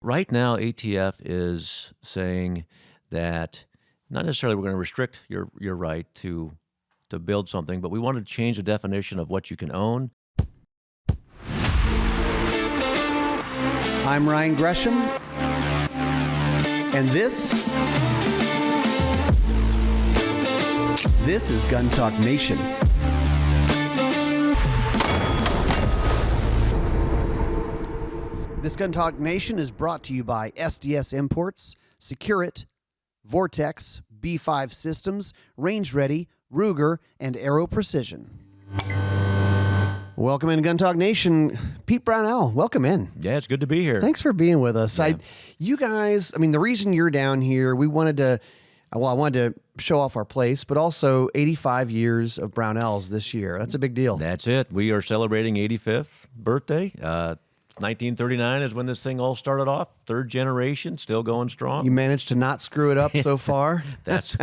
Right now, ATF is saying that not necessarily we're going to restrict your right to build something, but we want to change the definition of what you can own. I'm Ryan Gresham, and this is Gun Talk Nation. This Gun Talk Nation is brought to you by SDS Imports, SecureIt, Vortex, B5 Systems, Range Ready, Ruger, and Aero Precision. Welcome in, Gun Talk Nation. Pete Brownell, welcome in. Yeah, it's good to be here. Thanks for being with us. Yeah. You guys, the reason you're down here, I wanted to show off our place, but also 85 years of Brownells this year. That's a big deal. That's it. We are celebrating 85th birthday. 1939 is when this thing all started off. Third generation, still going strong. You managed to not screw it up so far. That's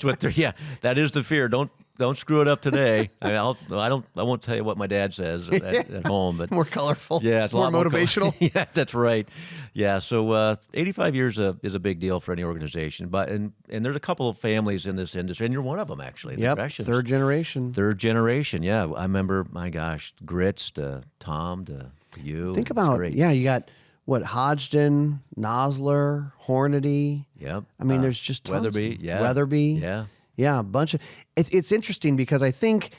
what that is the fear. Don't screw it up today. I won't tell you what my dad says at home, but more colorful. Yeah, it's a more lot motivational. Yeah, that's right. Yeah, so 85 years is a big deal for any organization. But and there's a couple of families in this industry, and you're one of them actually. Yep, Greshams. third generation. Third generation. Yeah, I remember. My gosh, Grits to Tom to you. Think about you got what Hodgdon, Nosler, Hornady. Yep. There's just tons. Weatherby. Yeah. Weatherby. Yeah. Yeah, a bunch of. It's interesting because I think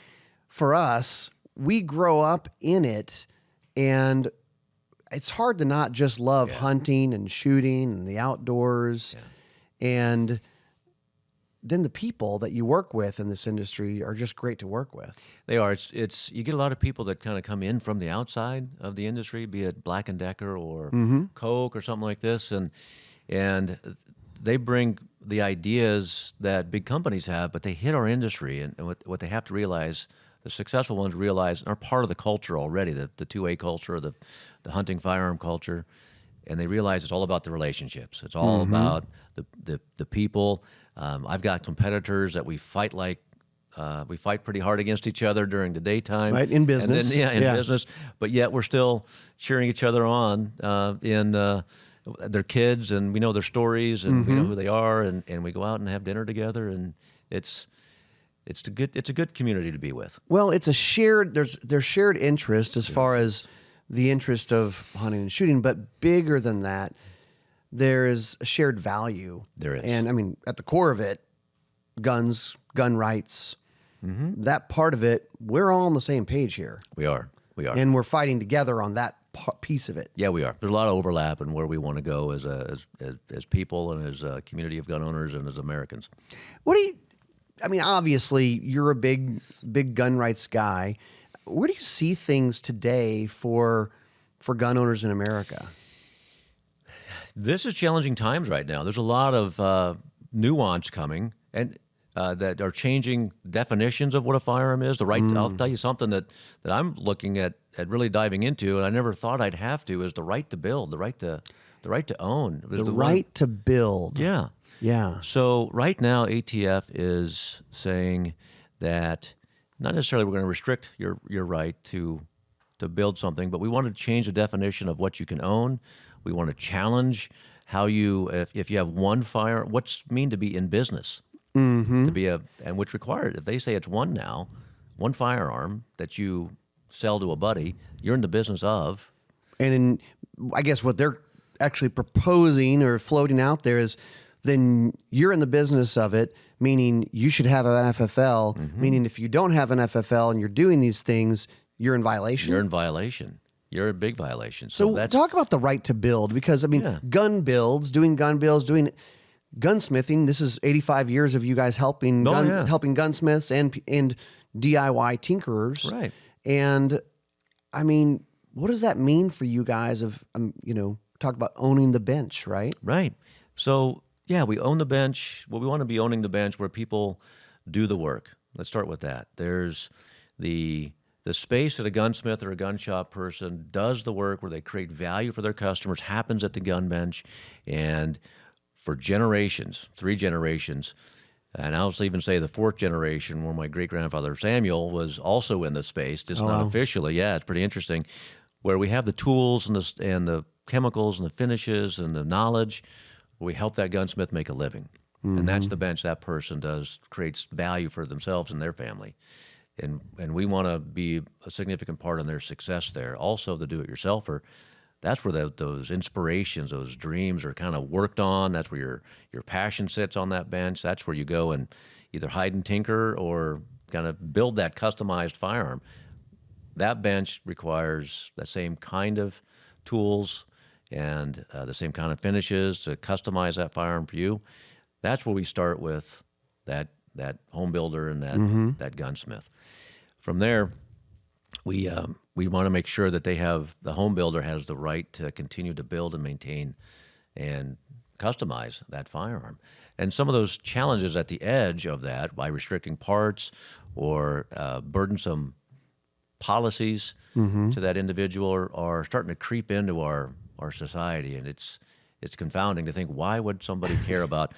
for us, we grow up in it, and it's hard to not just love hunting and shooting and the outdoors, and then the people that you work with in this industry are just great to work with. They are. It's you get a lot of people that kind of come in from the outside of the industry, be it Black & Decker or Coke or something like this, and they bring the ideas that big companies have, but they hit our industry, and what they have to realize, the successful ones realize, are part of the culture already, the 2A culture, the hunting firearm culture, and they realize it's all about the relationships. It's all about the people. I've got competitors that we fight pretty hard against each other during the daytime. Right, in business. And then, business, but yet we're still cheering each other on in their kids, and we know their stories, and we know who they are, and we go out and have dinner together, and it's a good community to be with. Well, it's a there's shared interest as far as the interest of hunting and shooting, but bigger than that, there is a shared value. There is. And at the core of it, guns, gun rights, that part of it, we're all on the same page here. We are. And we're fighting together on that piece of it. Yeah, we are. There's a lot of overlap in where we want to go as people and as a community of gun owners and as Americans. What do you, obviously you're a big gun rights guy. Where do you see things today for gun owners in America? This is challenging times right now. There's a lot of nuance coming, and that are changing definitions of what a firearm is. I'll tell you something that I'm looking at really diving into, and I never thought I'd have to, is the right to build, the right to own. The right to build. Yeah. Yeah. So right now, ATF is saying that not necessarily we're going to restrict your right to build something, but we want to change the definition of what you can own. We want to challenge how if you have one fire, what's it mean to be in business? To be and which requires, if they say it's one firearm that you sell to a buddy, you're in the business of. And I guess what they're actually proposing or floating out there is, then you're in the business of it, meaning you should have an FFL, meaning if you don't have an FFL and you're doing these things, you're in violation. You're in violation. You're a big violation. So talk about the right to build, because gun builds, doing gun builds, doing gunsmithing. This is 85 years of you guys helping gunsmiths and DIY tinkerers. Right. And what does that mean for you guys of talk about owning the bench, right? Right. So yeah, we own the bench. Well, we want to be owning the bench where people do the work. Let's start with that. There's the space that a gunsmith or a gun shop person does the work, where they create value for their customers, happens at the gun bench. And for generations, 3 generations, And I'll even say the fourth generation, where my great-grandfather Samuel was also in the space, just not officially. Yeah, it's pretty interesting, where we have the tools and the chemicals and the finishes and the knowledge. We help that gunsmith make a living. And that's the bench that person creates value for themselves and their family. And we want to be a significant part in their success there. Also, the do-it-yourselfer, that's where those inspirations, those dreams are kind of worked on. That's where your passion sits on that bench. That's where you go and either hide and tinker or kind of build that customized firearm. That bench requires the same kind of tools and the same kind of finishes to customize that firearm for you. That's where we start with that home builder and that gunsmith. From there, we want to make sure that the home builder has the right to continue to build and maintain and customize that firearm. And some of those challenges at the edge of that, by restricting parts or burdensome policies to that individual, are starting to creep into our society. And it's confounding to think, why would somebody care about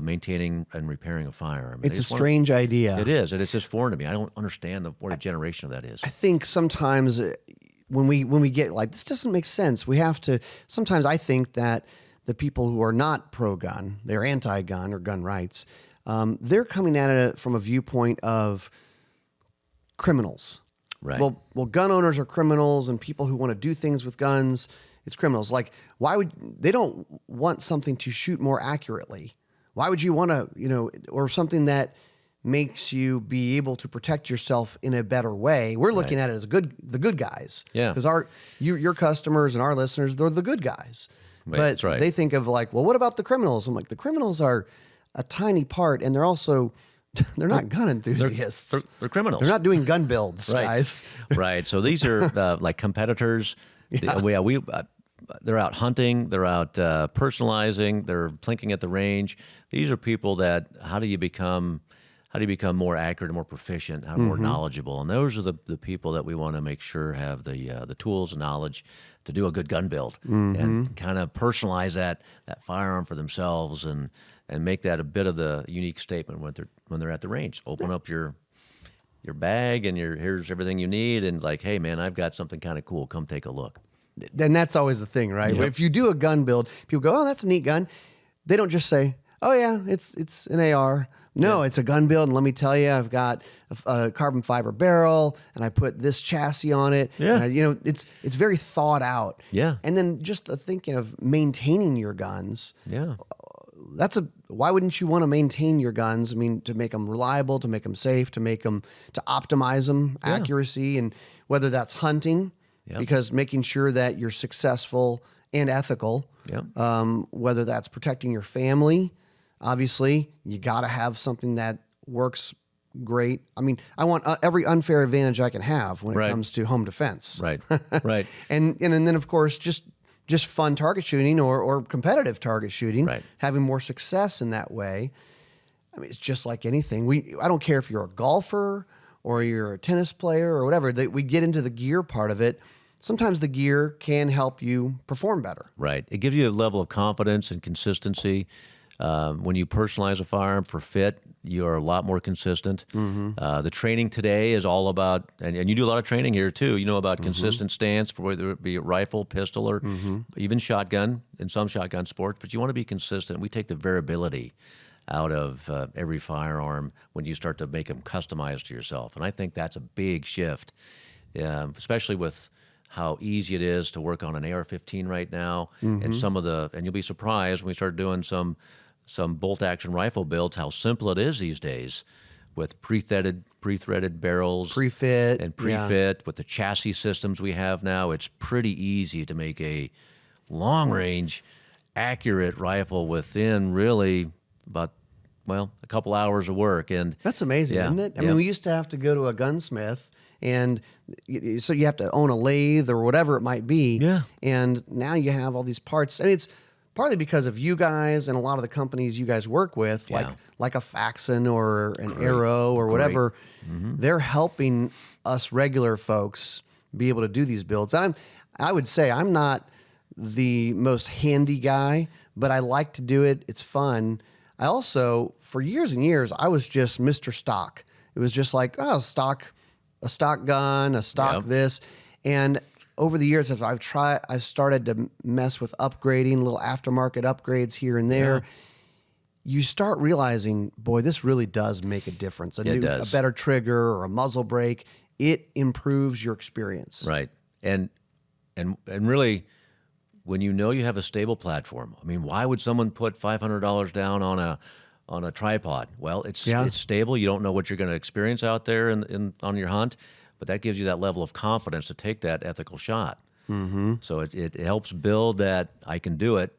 maintaining and repairing a firearm? It's a strange idea. It is, and it's just foreign to me. I don't understand what a generation of that is. I think sometimes when we get like, this doesn't make sense, we have to, sometimes I think that the people who are not pro-gun, they're anti-gun or gun rights, they're coming at it from a viewpoint of criminals. Right. Well, gun owners are criminals, and people who want to do things with guns, it's criminals. Like, they don't want something to shoot more accurately. Why would you want to, or something that makes you be able to protect yourself in a better way? We're looking at it as the good guys. Yeah. Because your customers and our listeners, they're the good guys. Right, But that's right. they think of like, well, what about the criminals? I'm like, the criminals are a tiny part, and they're also, they're not gun enthusiasts. They're criminals. They're not doing gun builds, Right. guys. Right. So these are like competitors. They're out hunting. They're out personalizing. They're plinking at the range. These are people that, how do you become more accurate and more proficient, more knowledgeable? And those are the people that we want to make sure have the tools and knowledge to do a good gun build and kind of personalize that firearm for themselves and make that a bit of the unique statement when they're at the range. Open up your bag and here's everything you need, and like, hey man, I've got something kind of cool. Come take a look. Then that's always the thing, right? Yep. If you do a gun build, people go, "Oh, that's a neat gun." They don't just say, "Oh yeah, it's an AR." No, it's a gun build, and let me tell you, I've got a carbon fiber barrel, and I put this chassis on it. Yeah. And it's very thought out. Yeah. And then just the thinking of maintaining your guns. Yeah. Why wouldn't you want to maintain your guns? I mean, to make them reliable, to make them safe, to optimize them, accuracy, and whether that's hunting, because making sure that you're successful and ethical, whether that's protecting your family, obviously you got to have something that works great. I mean, I want every unfair advantage I can have when it comes to home defense. Right. Right. and then of course, just fun target shooting or competitive target shooting, having more success in that way. I mean, it's just like anything. I don't care if you're a golfer or you're a tennis player or whatever, we get into the gear part of it. Sometimes the gear can help you perform better. Right. It gives you a level of confidence and consistency. When you personalize a firearm for fit, you're a lot more consistent. The training today is all about, and you do a lot of training here too, about consistent stance, for whether it be a rifle, pistol, or even shotgun in some shotgun sports, but you want to be consistent. We take the variability out of every firearm when you start to make them customized to yourself. And I think that's a big shift, especially with how easy it is to work on an AR-15 right now, and and you'll be surprised when we start doing some bolt-action rifle builds, how simple it is these days with pre-threaded barrels. Pre-fit. With the chassis systems we have now, it's pretty easy to make a long-range, accurate rifle within really about, a couple hours of work. And that's amazing, isn't it? I mean, we used to have to go to a gunsmith, and so you have to own a lathe or whatever it might be. Yeah. And now you have all these parts, and it's partly because of you guys and a lot of the companies you guys work with, like a Faxon or an Aero or whatever. They're helping us regular folks be able to do these builds. I would say I'm not the most handy guy, but I like to do it. It's fun. I also, for years and years, I was just Mr. Stock. It was just like, a stock gun, a stock this. And over the years, as I've started to mess with upgrading, little aftermarket upgrades here and there. You start realizing, boy, this really does make a difference. A better trigger or a muzzle brake, it improves your experience. Right. And really, when you know you have a stable platform, I mean, why would someone put $500 down on a tripod? Well, it's stable. You don't know what you're going to experience out there on your hunt, but that gives you that level of confidence to take that ethical shot. Mm-hmm. So it helps build that I can do it,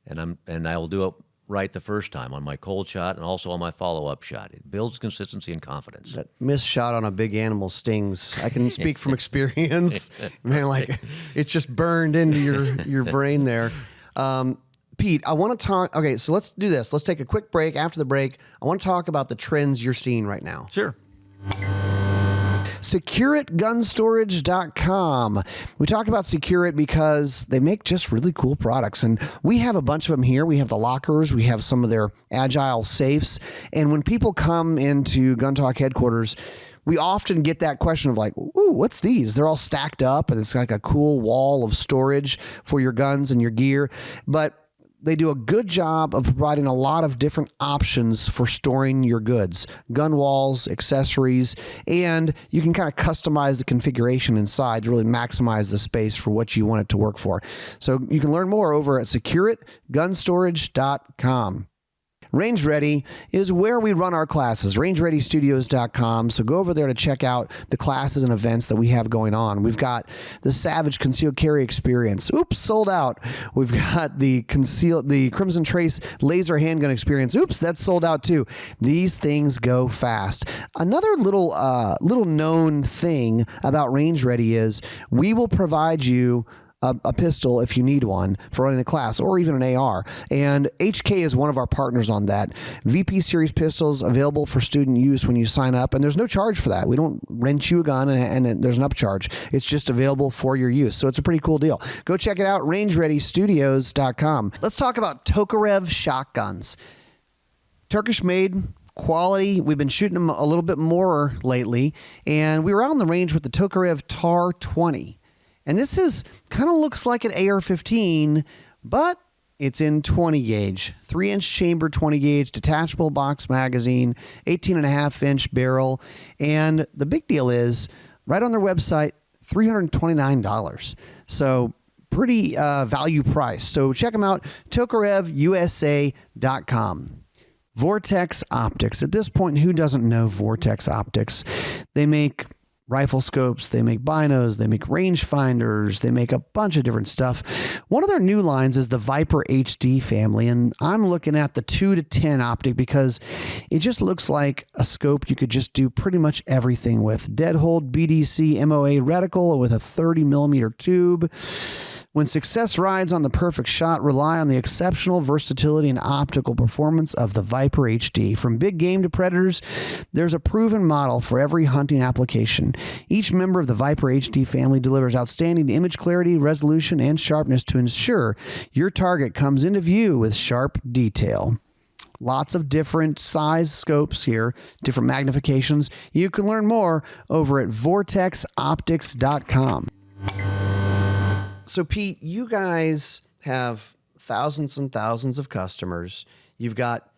and I will do it right the first time on my cold shot and also on my follow-up shot. It builds consistency and confidence. That missed shot on a big animal stings. I can speak from experience. Man, like it's just burned into your brain there. Pete, I want to talk. Okay, so let's do this. Let's take a quick break. After the break, I want to talk about the trends you're seeing right now. Sure. SecureItGunStorage.com. We talk about SecureIt because they make just really cool products, and we have a bunch of them here. We have the lockers, we have some of their agile safes, and when people come into Gun Talk headquarters, we often get that question of like, ooh, what's these? They're all stacked up, and it's like a cool wall of storage for your guns and your gear, but they do a good job of providing a lot of different options for storing your goods, gun walls, accessories, and you can kind of customize the configuration inside to really maximize the space for what you want it to work for. So you can learn more over at SecureItGunStorage.com. Range Ready is where we run our classes, rangereadystudios.com. So go over there to check out the classes and events that we have going on. We've got the Savage Concealed Carry Experience. Oops, sold out. We've got the Crimson Trace Laser Handgun Experience. Oops, that's sold out too. These things go fast. Another little known thing about Range Ready is we will provide you a pistol if you need one for running a class, or even an AR. And HK is one of our partners on that. VP Series pistols available for student use when you sign up, and there's no charge for that. We don't rent you a gun and there's an upcharge. It's just available for your use. So it's a pretty cool deal. Go check it out, rangereadystudios.com. Let's talk about Tokarev shotguns. Turkish made, quality. We've been shooting them a little bit more lately, and we were out on the range with the Tokarev TAR 20. And this is kind of looks like an AR-15, but it's in 20 gauge, 3-inch chamber 20 gauge, detachable box magazine, 18.5-inch barrel. And the big deal is right on their website, $329. So pretty value price. So check them out, TokarevUSA.com. Vortex Optics. At this point, who doesn't know Vortex Optics? They make rifle scopes, they make binos, they make range finders, they make a bunch of different stuff. One of their new lines is the Viper HD family, and I'm looking at the 2-10 optic because it just looks like a scope you could just do pretty much everything with. Dead hold BDC MOA reticle with a 30 millimeter tube. When success rides on the perfect shot, rely on the exceptional versatility and optical performance of the Viper HD. From big game to predators, there's a proven model for every hunting application. Each member of the Viper HD family delivers outstanding image clarity, resolution, and sharpness to ensure your target comes into view with sharp detail. Lots of different size scopes here, different magnifications. You can learn more over at vortexoptics.com. So, Pete, you guys have thousands and thousands of customers. You've got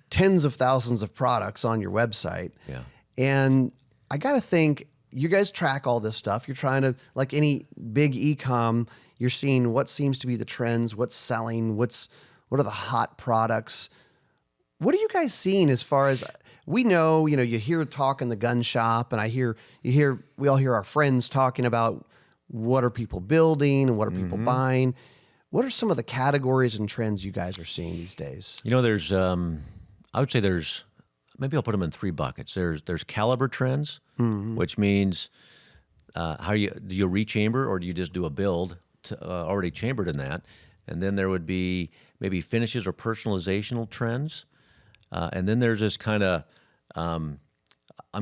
tens of thousands of products on your website. Yeah. And I got to think, you guys track all this stuff. You're trying to, like any big e-com, you're seeing what seems to be the trends, what's selling, what are the hot products. What are you guys seeing as far as, we know, you hear talk in the gun shop, and we all hear our friends talking about what are people building and what are people buying. What are some of the categories and trends you guys are seeing these days? There's, I would say maybe I'll put them in 3 buckets. There's caliber trends, which means do you rechamber or do you just do a build already chambered in that? And then there would be maybe finishes or personalizational trends. And then there's this kind of, I'm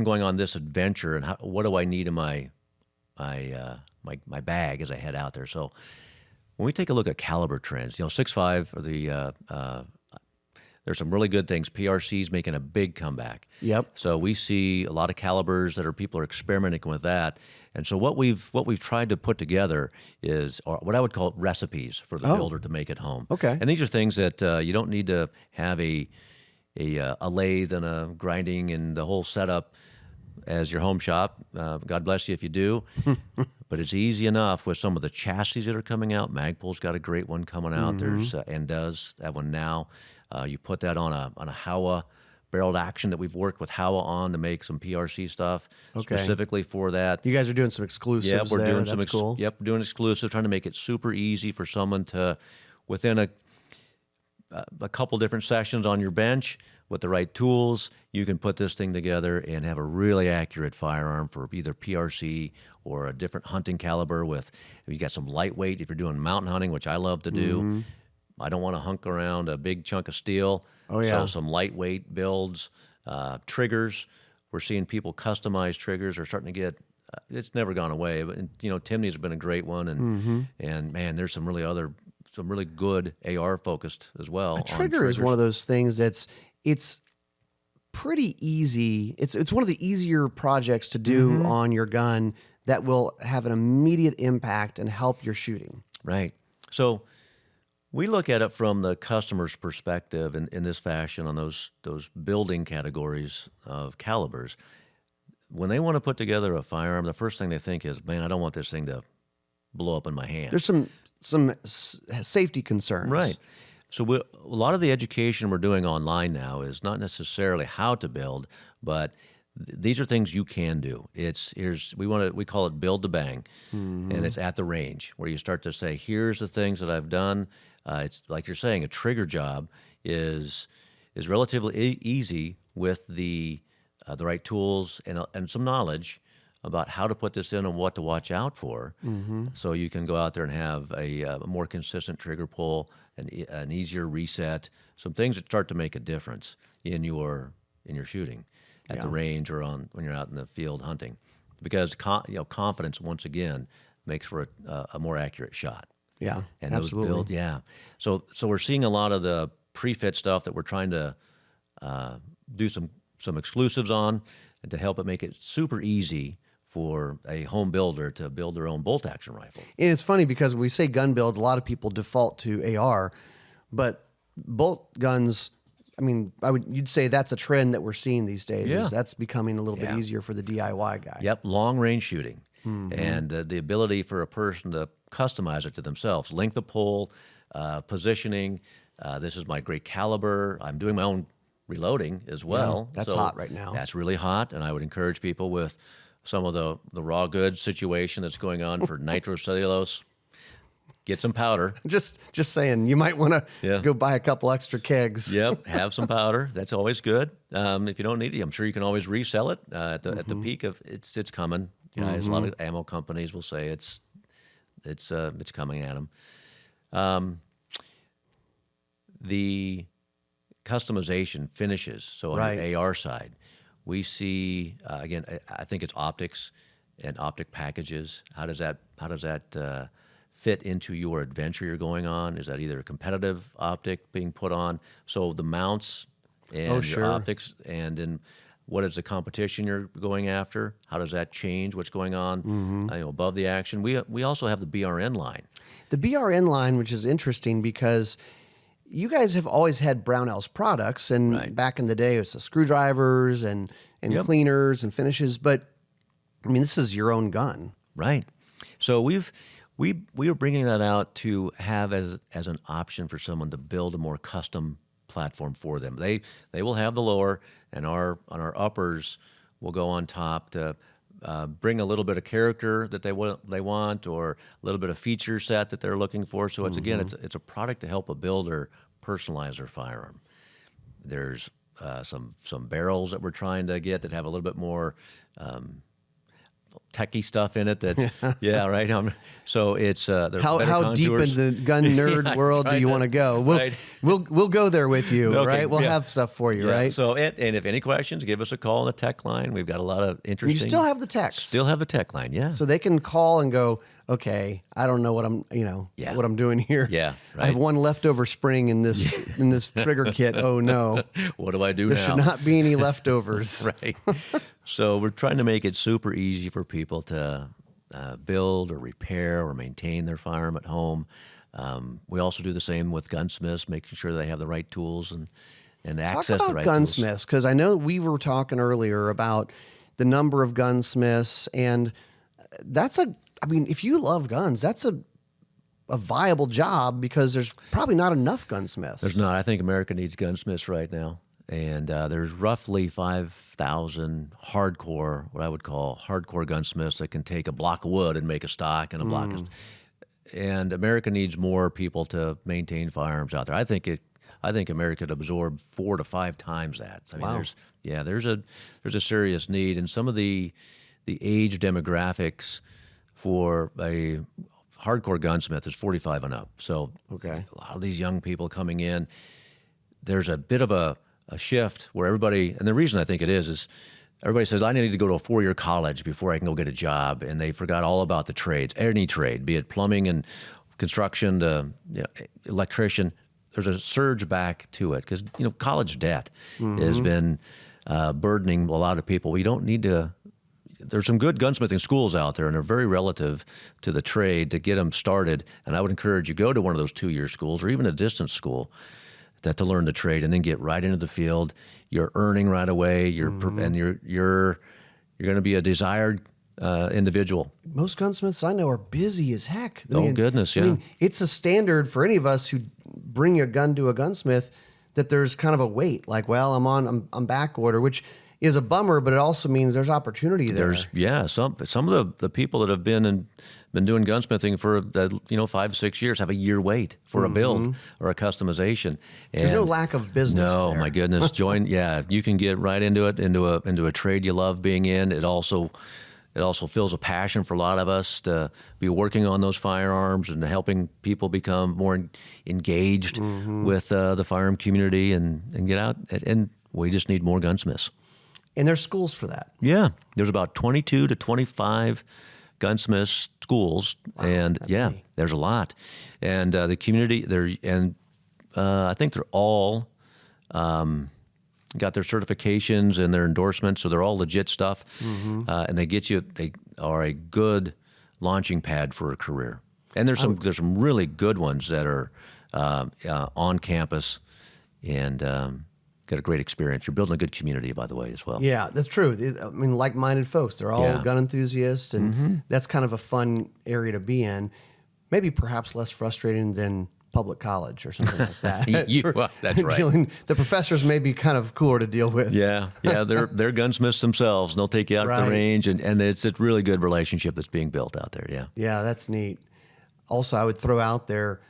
going on this adventure, and what do I need in my bag as I head out there. So when we take a look at caliber trends, 6.5 or there's some really good things. PRC's making a big comeback. Yep. So we see a lot of calibers that people are experimenting with that. And so what we've tried to put together is what I would call recipes for the builder to make at home. Okay. And these are things that you don't need to have a lathe and a grinding and the whole setup as your home shop. God bless you if you do. But it's easy enough with some of the chassis that are coming out. Magpul's got a great one coming out. There's and does that one now. You put that on a Howa barreled action that we've worked with Howa on to make some PRC stuff specifically for that. You guys are doing some exclusives. Yeah, we're there. doing That's cool. Yep, we're doing exclusive, trying to make it super easy for someone to, within a couple different sessions on your bench with the right tools, you can put this thing together and have a really accurate firearm for either PRC or a different hunting caliber. With you got some lightweight if you're doing mountain hunting, which I love to do. I don't want to hunk around a big chunk of steel. Oh, yeah. So some lightweight builds, triggers. We're seeing people customize triggers are starting to get. It's never gone away, but Timney's have been a great one, and man, there's some really good AR focused as well. A trigger is one of those things it's pretty easy. It's one of the easier projects to do on your gun that will have an immediate impact and help your shooting. Right. So we look at it from the customer's perspective in this fashion on those building categories of calibers. When they want to put together a firearm, the first thing they think is, man, I don't want this thing to blow up in my hand. There's some safety concerns. Right. So a lot of the education we're doing online now is not necessarily how to build, but these are things you can do. We call it build to bang, and it's at the range where you start to say, here's the things that I've done. It's like you're saying, a trigger job is relatively easy with the right tools and some knowledge about how to put this in and what to watch out for. So you can go out there and have a more consistent trigger pull, an easier reset, some things that start to make a difference in your shooting at the range or when you're out in the field hunting, because confidence once again makes for a more accurate shot. Yeah, and absolutely. So we're seeing a lot of the pre-fit stuff that we're trying to do some exclusives on, and to help it make it super easy for a home builder to build their own bolt action rifle. And it's funny because when we say gun builds, a lot of people default to AR, but bolt guns, I mean, you'd say that's a trend that we're seeing these days. Yeah. That's becoming a little bit easier for the DIY guy. Yep, long range shooting, and the ability for a person to customize it to themselves, length of pull, positioning. This is my great caliber. I'm doing my own reloading as well. Yeah, that's hot right now. That's really hot, and I would encourage people with some of the raw goods situation that's going on for nitrocellulose, get some powder. Just saying, you might want to go buy a couple extra kegs. Yep, have some powder. That's always good. If you don't need it, I'm sure you can always resell it at the peak of it's coming. Guys, a lot of ammo companies will say it's coming at them. The customization finishes. So on the AR side, we see again. I think it's optics and optic packages. How does that fit into your adventure you're going on? Is that either a competitive optic being put on? So the mounts and your optics, and then what is the competition you're going after? How does that change what's going on above the action? We also have the BRN line. The BRN line, which is interesting because you guys have always had Brownells products, and back in the day it was the screwdrivers and cleaners and finishes. But I mean, this is your own gun, right? So we are bringing that out to have as an option for someone to build a more custom platform for them. They will have the lower, and our uppers will go on top to bring a little bit of character that they want, or a little bit of feature set that they're looking for. So it's it's a product to help a builder personalize their firearm. There's some barrels that we're trying to get that have a little bit more techie stuff in it. That's right. So it's how deep in the gun nerd world do you want to go? We'll go there with you, right? We'll have stuff for you, right? So and if any questions, give us a call on the tech line. We've got a lot of interesting. You still have the text. Still have the tech line, yeah. So they can call and go, okay, I don't know what Yeah. what I'm doing here. Yeah, I have right. one leftover spring in this trigger kit. Oh no. What do I do There now? should not be any leftovers. Right. So we're trying to make it super easy for people to build or repair or maintain their firearm at home. We also do the same with gunsmiths, making sure they have the right tools and access Talk the about right gunsmiths, because I know we were talking earlier about the number of gunsmiths, and if you love guns, that's a viable job because there's probably not enough gunsmiths. There's not. I think America needs gunsmiths right now. And there's roughly 5,000 hardcore, what I would call hardcore gunsmiths that can take a block of wood and make a stock and a block of... And America needs more people to maintain firearms out there. I think America could absorb 4 to 5 times that. I mean, Wow. there's a serious need, and some of the age demographics for a hardcore gunsmith is 45 and up. So Okay. a lot of these young people coming in, there's a bit of a shift where everybody, and the reason I think it is everybody says, I need to go to a 4-year college before I can go get a job, and they forgot all about the trades, any trade, be it plumbing and construction, electrician. There's a surge back to it because college debt has been burdening a lot of people. We don't need to. There's some good gunsmithing schools out there, and they're very relative to the trade to get them started. And I would encourage you go to one of those 2-year schools or even a distance school to learn the trade, and then get right into the field. You're earning right away. And you're going to be a desired individual. Most gunsmiths I know are busy as heck. Goodness, yeah. I mean, it's a standard for any of us who bring a gun to a gunsmith that there's kind of a wait. Like, well, I'm back order, which is a bummer, but it also means there's opportunity there. Some of the people that have been doing gunsmithing for 5-6 years have a year wait for a build or a customization. And There's no lack of business. No, there. my goodness, join. Yeah, you can get right into it, into a trade you love being in. It also fills a passion for a lot of us to be working on those firearms and helping people become more engaged with the firearm community and get out. And we just need more gunsmiths. And there's schools for that. Yeah, there's about 22 to 25 gunsmith schools, and there's a lot. And the community I think they're all got their certifications and their endorsements, so they're all legit stuff. And they are a good launching pad for a career. And there's some really good ones that are on campus and got a great experience. You're building a good community, by the way, as well. Yeah, that's true. I mean, like-minded folks. They're all gun enthusiasts, and that's kind of a fun area to be in. Maybe perhaps less frustrating than public college or something like that. Well, that's right. The professors may be kind of cooler to deal with. Yeah, they're gunsmiths themselves, and they'll take you out to the range, and it's a really good relationship that's being built out there. Yeah, that's neat. Also, I would throw out there,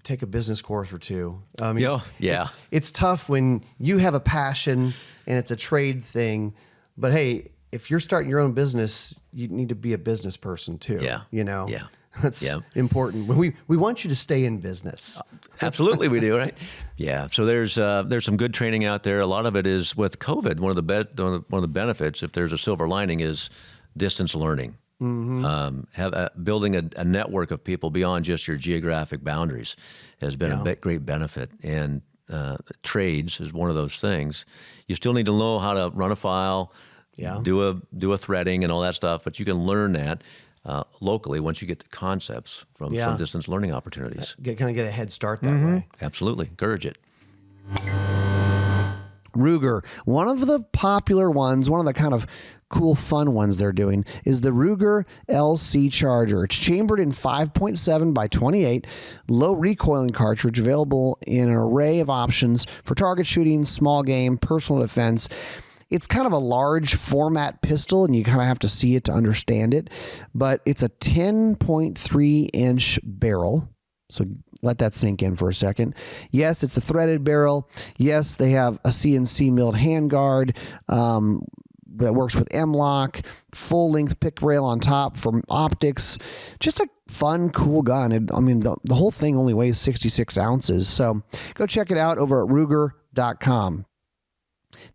take a business course or two. It's tough when you have a passion and it's a trade thing, but hey, if you're starting your own business, you need to be a business person too. Yeah. That's important. We want you to stay in business. Absolutely, we do, right? Yeah. So there's some good training out there. A lot of it is with COVID. One of the benefits, if there's a silver lining, is distance learning. Building a network of people beyond just your geographic boundaries has been a great benefit. And trades is one of those things. You still need to know how to run a file, do a threading and all that stuff, but you can learn that locally once you get the concepts from some distance learning opportunities. Get a head start that way. Absolutely. Encourage it. Ruger, one of the popular ones, one of the kind of cool, fun ones they're doing is the Ruger LC Charger. It's chambered in 5.7 by 28, low recoiling cartridge available in an array of options for target shooting, small game, personal defense. It's kind of a large format pistol, and you kind of have to see it to understand it, but it's a 10.3 inch barrel. So let that sink in for a second. Yes, it's a threaded barrel. Yes, they have a CNC milled handguard that works with M-Lock, full-length pick rail on top for optics. Just a fun, cool gun. The whole thing only weighs 66 ounces. So go check it out over at Ruger.com.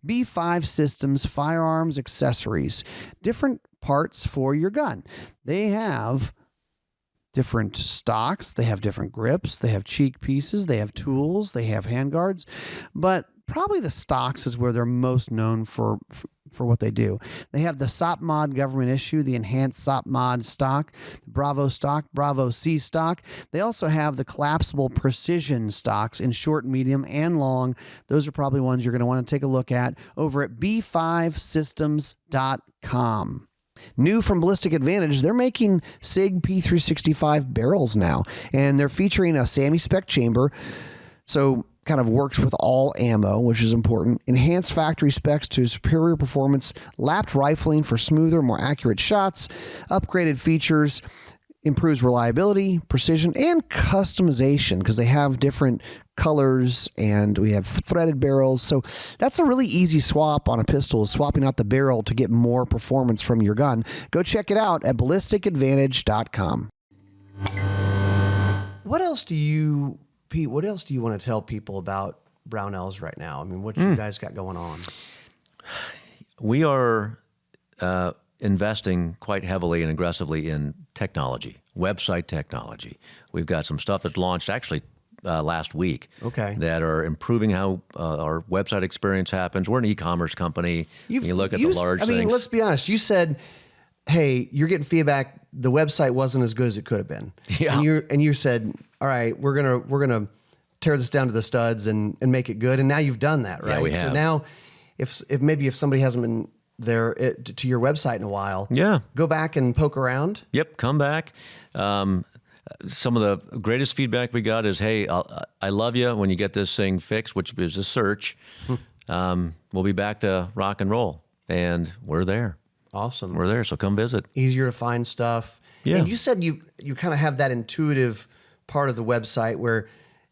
B5 Systems Firearms Accessories, different parts for your gun. They have different stocks, they have different grips, they have cheek pieces, they have tools, they have handguards, but probably the stocks is where they're most known for what they do. They have the SOP Mod government issue, the enhanced SOP Mod stock, the Bravo stock, Bravo C stock. They also have the collapsible precision stocks in short, medium, and long. Those are probably ones you're going to want to take a look at over at b5systems.com. New from Ballistic Advantage, they're making SIG P365 barrels now, and they're featuring a semi-spec chamber, so kind of works with all ammo, which is important. Enhanced factory specs to superior performance, lapped rifling for smoother, more accurate shots, upgraded features, improves reliability, precision, and customization because they have different colors and we have threaded barrels. So that's a really easy swap on a pistol, swapping out the barrel to get more performance from your gun. Go check it out at ballisticadvantage.com. What else do you, Pete, what else do you want to tell people about Brownells right now? I mean, what you guys got going on? We are investing quite heavily and aggressively in technology, website technology. We've got some stuff that's launched actually last week that are improving how our website experience happens. We're an e-commerce company. You look at the large things. I mean, let's be honest. You said, hey, you're getting feedback. The website wasn't as good as it could have been. Yeah. And you said, all right, we're gonna tear this down to the studs and make it good. And now you've done that, right? Yeah, we have. So now, if somebody hasn't been there to your website in a while, go back and poke around. Yep, come back. Some of the greatest feedback we got is, hey, I love you when you get this thing fixed, which is a search. We'll be back to rock and roll, and we're there. Awesome. We're there, so come visit. Easier to find stuff. Yeah. And you said you kind of have that intuitive part of the website where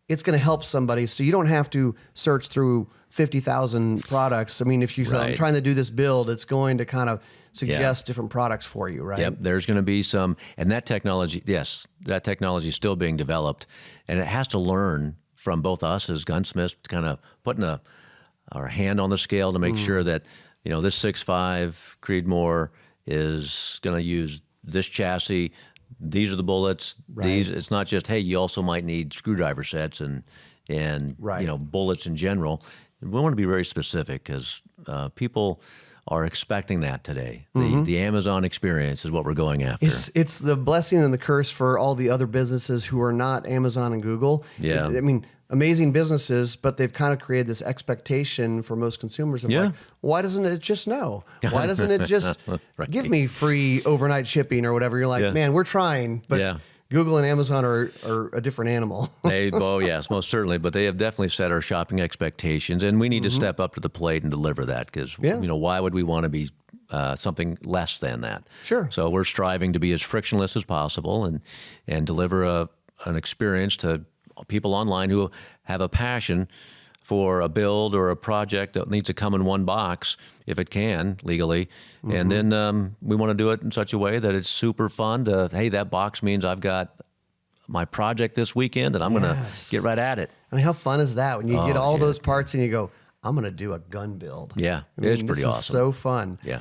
it's going to help somebody, so you don't have to search through 50,000 products. I mean, if you say, I'm trying to do this build, it's going to kind of suggest different products for you, right? Yep, there's going to be some, and that technology, yes, that technology is still being developed, and it has to learn from both us as gunsmiths, kind of putting our hand on the scale to make sure that, you know, this 6.5 Creedmoor is going to use this chassis. These are the bullets. Right. These. It's not just, hey, you also might need screwdriver sets and right. you know, bullets in general. We want to be very specific because people are expecting that today. The Amazon experience is what we're going after. It's the blessing and the curse for all the other businesses who are not Amazon and Google. Yeah. I mean, amazing businesses, but they've kind of created this expectation for most consumers of like, why doesn't it just know? Why doesn't it just give me free overnight shipping or whatever? You're like, man, we're trying, but Google and Amazon are a different animal. Oh, yes, most certainly. But they have definitely set our shopping expectations, and we need to step up to the plate and deliver that because, you know, why would we want to be something less than that? Sure. So we're striving to be as frictionless as possible and deliver an experience to people online who have a passion for a build or a project that needs to come in one box if it can legally. And then we want to do it in such a way that it's super fun to, hey, that box means I've got my project this weekend and I'm going to get right at it. I mean, how fun is that when you get all those parts and you go, I'm going to do a gun build. Yeah, I mean, it's pretty awesome. Is so fun. Yeah.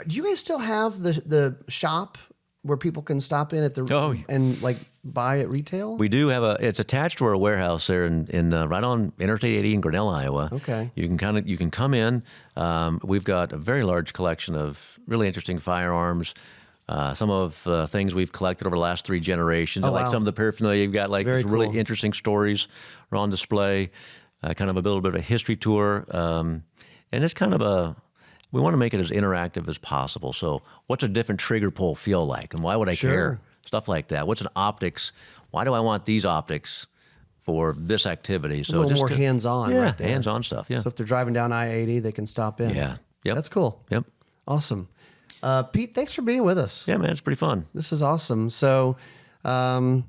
Do you guys still have the shop where people can stop in at the and like buy at retail? We do have it's attached to our warehouse there in right on Interstate 80 in Grinnell, Iowa. Okay. You can come in. We've got a very large collection of really interesting firearms. Some of things we've collected over the last 3 generations. Like some of the paraphernalia you've got, like really interesting stories are on display. Kind of a little bit of a history tour, and it's kind of we want to make it as interactive as possible. So what's a different trigger pull feel like? And why would I care? Stuff like that. What's an optics? Why do I want these optics for this activity? So a little more hands-on right there. Hands-on stuff, So if they're driving down I-80, they can stop in. Yeah. Yep. That's cool. Yep. Awesome. Pete, thanks for being with us. Yeah, man, it's pretty fun. This is awesome. So I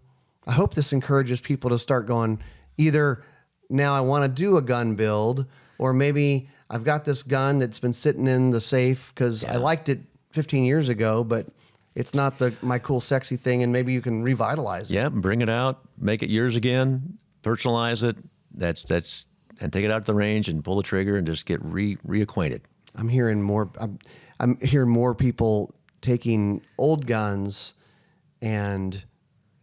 hope this encourages people to start going, either now I want to do a gun build, or maybe I've got this gun that's been sitting in the safe because I liked it 15 years ago, but it's not my cool, sexy thing, and maybe you can revitalize it. Yeah, bring it out, make it yours again, personalize it. That's take it out to the range and pull the trigger and just get reacquainted. I'm hearing more. I'm hearing more people taking old guns and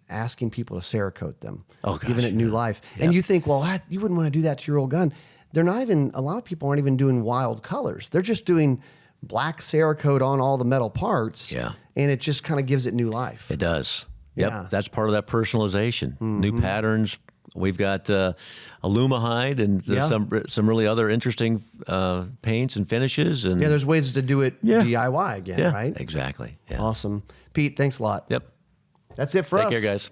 asking people to Cerakote them, giving it new life. Yeah. And you think, well, you wouldn't want to do that to your old gun. They're not even. A lot of people aren't even doing wild colors. They're just doing black Cerakote on all the metal parts. Yeah. And it just kind of gives it new life. It does. Yep. Yeah. That's part of that personalization. New patterns. We've got Alumahide and some really other interesting paints and finishes. And there's ways to do it DIY again, right? Exactly. Yeah. Awesome. Pete, thanks a lot. Yep. That's it for us. Take care, guys.